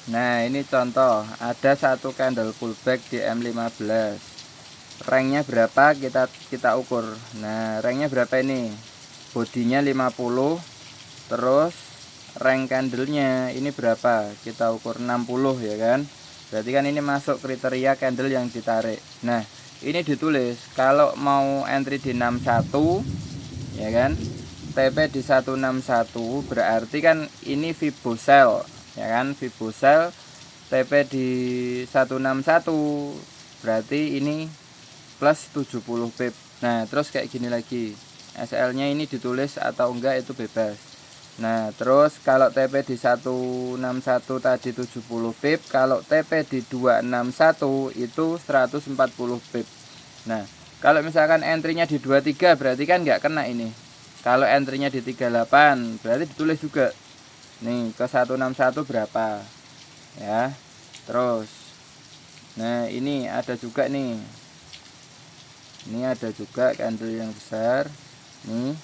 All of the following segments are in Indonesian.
Nah, ini contoh, ada satu candle pullback di M15. Ranknya berapa kita ukur. Nah, ranknya berapa ini? Bodinya 50, terus rank candlenya ini berapa? Kita ukur 60 ya kan. Berarti kan ini masuk kriteria candle yang ditarik. Nah, ini ditulis kalau mau entry di 61 ya kan, TP di 161, berarti kan ini Fibo sell ya kan, Fibo sell TP di 161, berarti ini plus 70 pip. Nah, terus kayak gini lagi, SL nya ini ditulis atau enggak itu bebas. Nah, terus kalau TP di 161 tadi 70 pip, kalau TP di 261 itu 140 pip. Nah, kalau misalkan entry-nya di 23 berarti kan nggak kena ini. Kalau entry-nya di 38 berarti ditulis juga. Nih, ke 161 berapa? Ya. Terus. Nah, ini ada juga nih. Ini ada juga candle yang besar. Nih,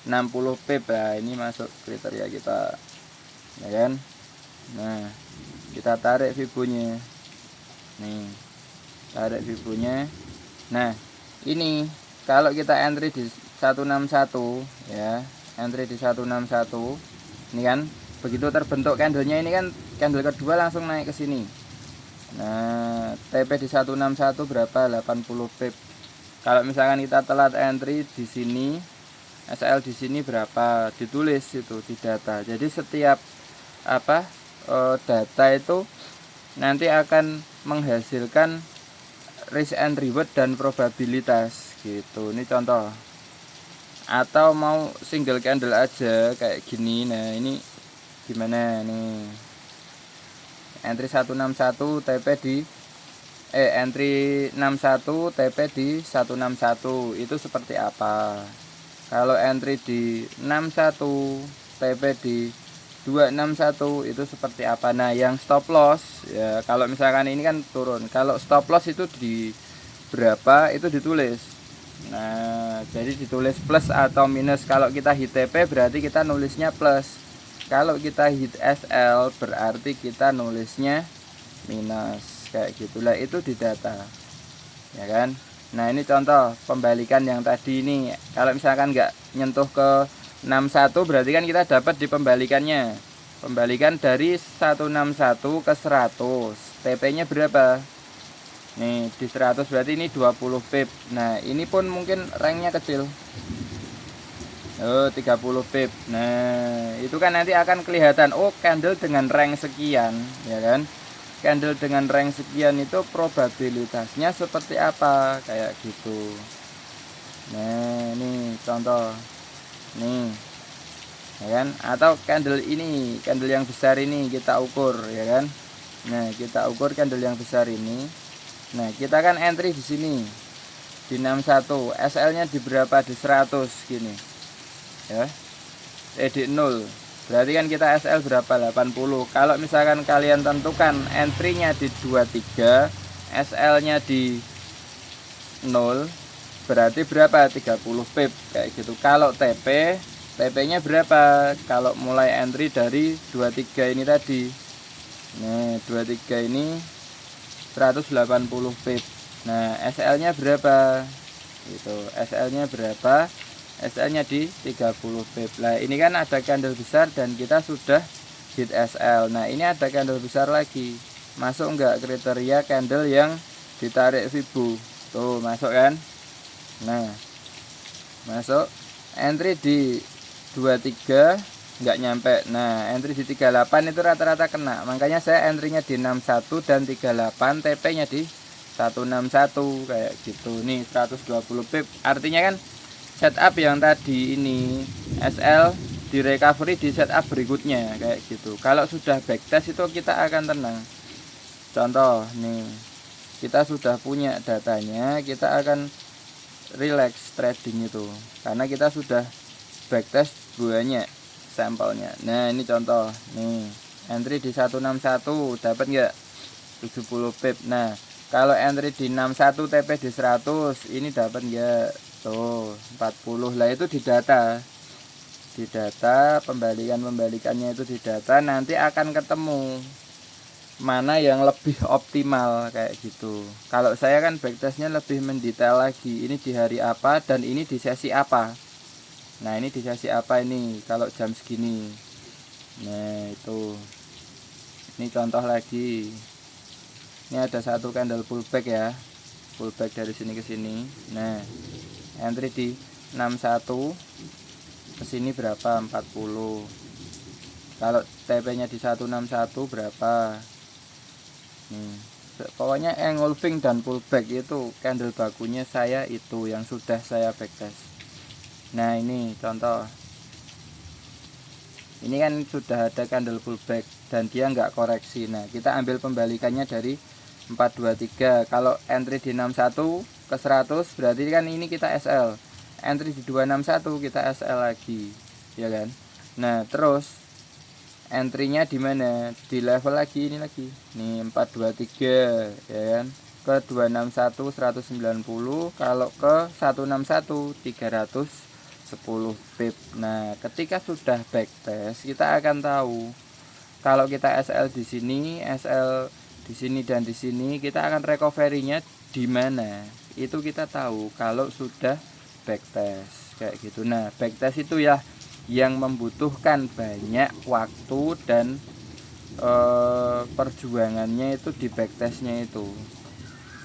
60 pip ya, ini masuk kriteria kita. Ya kan? Nah, kita tarik fibonya. Nih, tarik fibonya. Nah, ini kalau kita entry di 161 ya, entry di 161 ini kan begitu terbentuk candlenya ini kan candle kedua langsung naik ke sini. Nah, TP di 161 berapa? 80 pip. Kalau misalkan kita telat entry di sini, SL di sini berapa? Ditulis itu di data. Jadi setiap data itu nanti akan menghasilkan risk and reward dan probabilitas gitu. Ini contoh. Atau mau single candle aja kayak gini. Nah, ini gimana nih? Entry 161 TP di entry 61 TP di 161 itu seperti apa? Kalau entry di 61 TP di 261 itu seperti apa? Nah, yang stop loss ya, kalau misalkan ini kan turun. Kalau stop loss itu di berapa itu ditulis. Nah, jadi ditulis plus atau minus. Kalau kita hit TP berarti kita nulisnya plus. Kalau kita hit SL berarti kita nulisnya minus. Kayak gitulah, itu di data. Ya kan? Nah, ini contoh pembalikan yang tadi ini. Kalau misalkan nggak nyentuh ke 61 berarti kan kita dapat di pembalikannya. Pembalikan dari 161 ke 100. TP-nya berapa? Nih, di 100 berarti ini 20 pip. Nah, ini pun mungkin ranknya kecil. Oh, 30 pip. Nah, itu kan nanti akan kelihatan, oh, candle dengan rank sekian, ya kan? Candle dengan rank sekian itu probabilitasnya seperti apa, kayak gitu. Nah, ini contoh. Nih, ya kan? Atau candle ini, candle yang besar ini kita ukur, ya kan? Nah, kita ukur candle yang besar ini. Nah, kita kan entry di sini di 61, SL-nya di berapa? Di 100 gini. Ya. Di 0. Berarti kan kita SL berapa? 80. Kalau misalkan kalian tentukan entry-nya di 23, SL-nya di 0, berarti berapa? 30 pip kayak gitu. Kalau TP-nya berapa? Kalau mulai entry dari 23 ini tadi. Nah, 23 ini 180 pip. Nah, SL-nya berapa? Itu SL-nya berapa? SL-nya di 30 pip. Nah, ini kan ada candle besar dan kita sudah hit SL. Nah, ini ada candle besar lagi. Masuk enggak kriteria candle yang ditarik Fibo? Tuh, masuk kan? Nah, masuk. Entry di 23 nggak nyampe. Nah, entry di 38 itu rata-rata kena. Makanya saya entry-nya di 61 dan 38, TP-nya di 161 kayak gitu. Nih 120 pip. Artinya kan setup yang tadi ini SL di recovery di setup berikutnya kayak gitu. Kalau sudah backtest itu kita akan tenang. Contoh nih, kita sudah punya datanya, kita akan relax trading itu karena kita sudah backtest banyak sampelnya. Nah, ini contoh nih, entry di 161 dapat nggak? 70 pip. Nah, kalau entry di 61 TP di 100 ini dapat nggak? Tuh 40. Lah, itu di data pembalikannya itu di data, nanti akan ketemu mana yang lebih optimal kayak gitu. Kalau saya kan backtestnya lebih mendetail lagi, ini di hari apa dan ini di sesi apa. Nah ini di sesi apa ini kalau jam segini. Nah itu, ini contoh lagi, ini ada satu candle pullback ya, pullback dari sini ke sini. Nah entry di 61 ke sini berapa, 40. Kalau TP nya di 161 berapa nih. Pokoknya engulfing dan pullback itu candle bakunya saya itu yang sudah saya backtest. Nah ini contoh, ini kan sudah ada candle pullback dan dia nggak koreksi. Nah kita ambil pembalikannya dari 423. Kalau entry di 61 ke 100 berarti kan ini kita SL, entry di 261 kita SL lagi ya kan. Nah terus entry-nya di mana? Di level lagi ini lagi. Nih 423 ya kan. Ke 261 190, kalau ke 161 310 pip. Nah, ketika sudah backtest kita akan tahu kalau kita SL di sini, SL di sini dan di sini, kita akan recovery-nya di mana. Itu kita tahu kalau sudah backtest kayak gitu. Nah, backtest itu ya yang membutuhkan banyak waktu dan perjuangannya itu di backtestnya itu.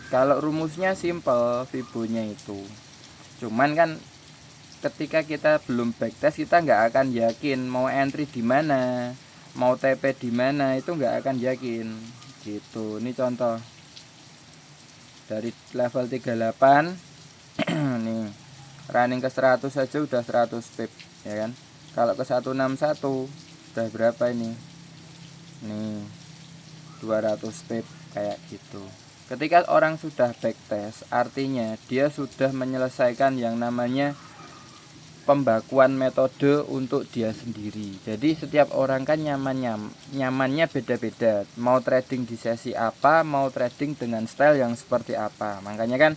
Kalau rumusnya simple, fibonya itu. Cuman kan ketika kita belum backtest kita nggak akan yakin mau entry di mana, mau TP di mana, itu nggak akan yakin gitu. Ini contoh dari level 38 nih running ke 100 saja udah 100 pip ya kan. Kalau ke 161 udah berapa ini? Nih 200 pip kayak gitu. Ketika orang sudah backtest artinya dia sudah menyelesaikan yang namanya pembakuan metode untuk dia sendiri. Jadi setiap orang kan nyamannya beda-beda. Mau trading di sesi apa, mau trading dengan style yang seperti apa. Makanya kan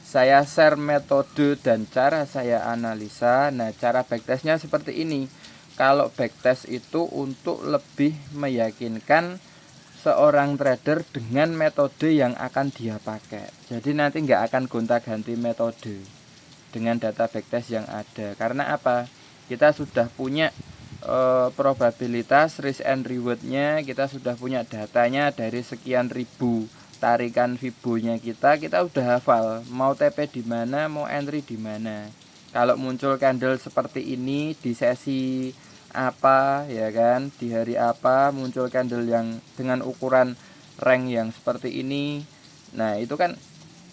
saya share metode dan cara saya analisa. Nah cara backtestnya seperti ini. Kalau backtest itu untuk lebih meyakinkan seorang trader dengan metode yang akan dia pakai. Jadi nanti nggak akan gonta-ganti metode dengan data backtest yang ada. Karena apa? Kita sudah punya probabilitas risk and rewardnya, kita sudah punya datanya dari sekian ribu tarikan fibonya kita udah hafal mau TP di mana, mau entry di mana. Kalau muncul candle seperti ini di sesi apa ya kan, di hari apa muncul candle yang dengan ukuran rank yang seperti ini. Nah, itu kan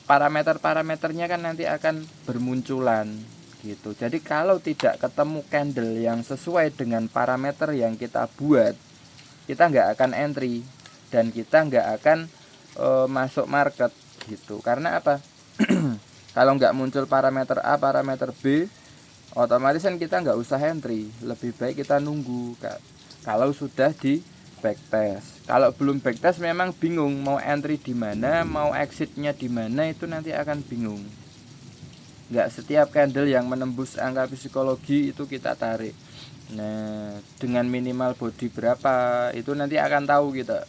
parameter-parameternya kan nanti akan bermunculan gitu. Jadi kalau tidak ketemu candle yang sesuai dengan parameter yang kita buat, kita nggak akan entry dan kita nggak akan masuk market gitu. Karena apa? Kalau nggak muncul parameter A, parameter B, otomatis kan kita nggak usah entry. Lebih baik kita nunggu kalau sudah di backtest. Kalau belum backtest memang bingung mau entry di mana, mau exitnya di mana, itu nanti akan bingung. Nggak setiap candle yang menembus angka psikologi itu kita tarik. Nah, dengan minimal body berapa itu nanti akan tahu kita.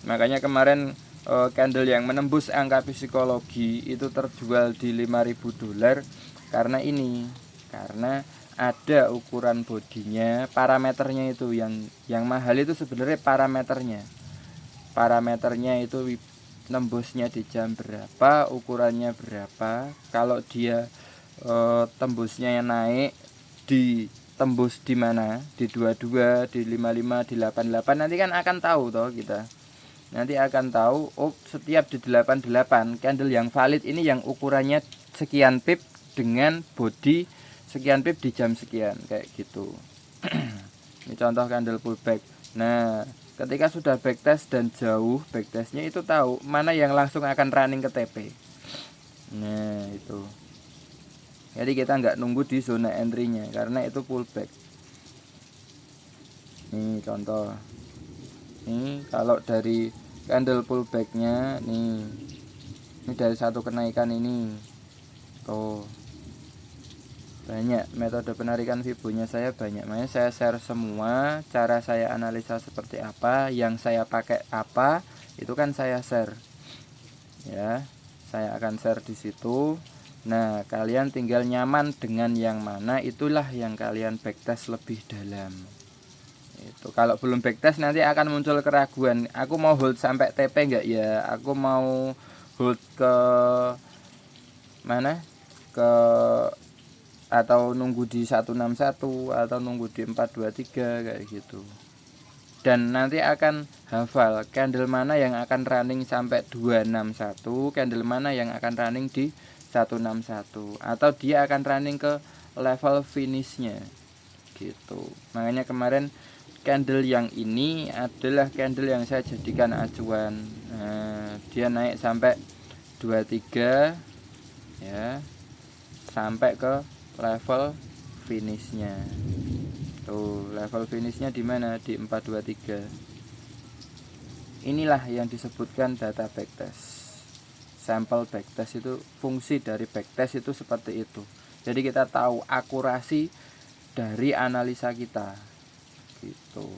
Makanya kemarin candle yang menembus angka psikologi itu terjual di $5.000 karena ini, karena ada ukuran bodinya, parameternya itu yang mahal itu sebenarnya parameternya itu nembusnya di jam berapa, ukurannya berapa. Kalau dia tembusnya yang naik di tembus di mana, di 22, di 55, di 88, nanti kan akan tahu toh kita. Nanti akan tahu, oh setiap di 88 candle yang valid ini yang ukurannya sekian pip dengan body sekian pip di jam sekian kayak gitu. Ini contoh candle pullback. Nah, ketika sudah backtest dan jauh backtestnya itu tahu mana yang langsung akan running ke TP. Nah, itu. Jadi kita nggak nunggu di zona entry-nya karena itu pullback. Nih contoh. Nih kalau dari candle pullbacknya nih, ini dari satu kenaikan ini tuh banyak metode penarikan Fibonya saya banyak, makanya saya share semua cara saya analisa seperti apa, yang saya pakai apa, itu kan saya share ya, saya akan share di situ. Nah, kalian tinggal nyaman dengan yang mana, itulah yang kalian backtest lebih dalam. Itu kalau belum backtest nanti akan muncul keraguan, aku mau hold sampai TP enggak ya, aku mau hold ke mana, ke atau nunggu di 161 atau nunggu di 423 kayak gitu. Dan nanti akan hafal candle mana yang akan running sampai 261, candle mana yang akan running di 161, atau dia akan running ke level finishnya gitu. Makanya kemarin candle yang ini adalah candle yang saya jadikan acuan. Nah, dia naik sampai 23 ya, sampai ke level finishnya. Tuh, level finishnya di mana? Di 423. Inilah yang disebutkan data backtest. Sampel backtest itu, fungsi dari backtest itu seperti itu. Jadi kita tahu akurasi dari analisa kita gitu.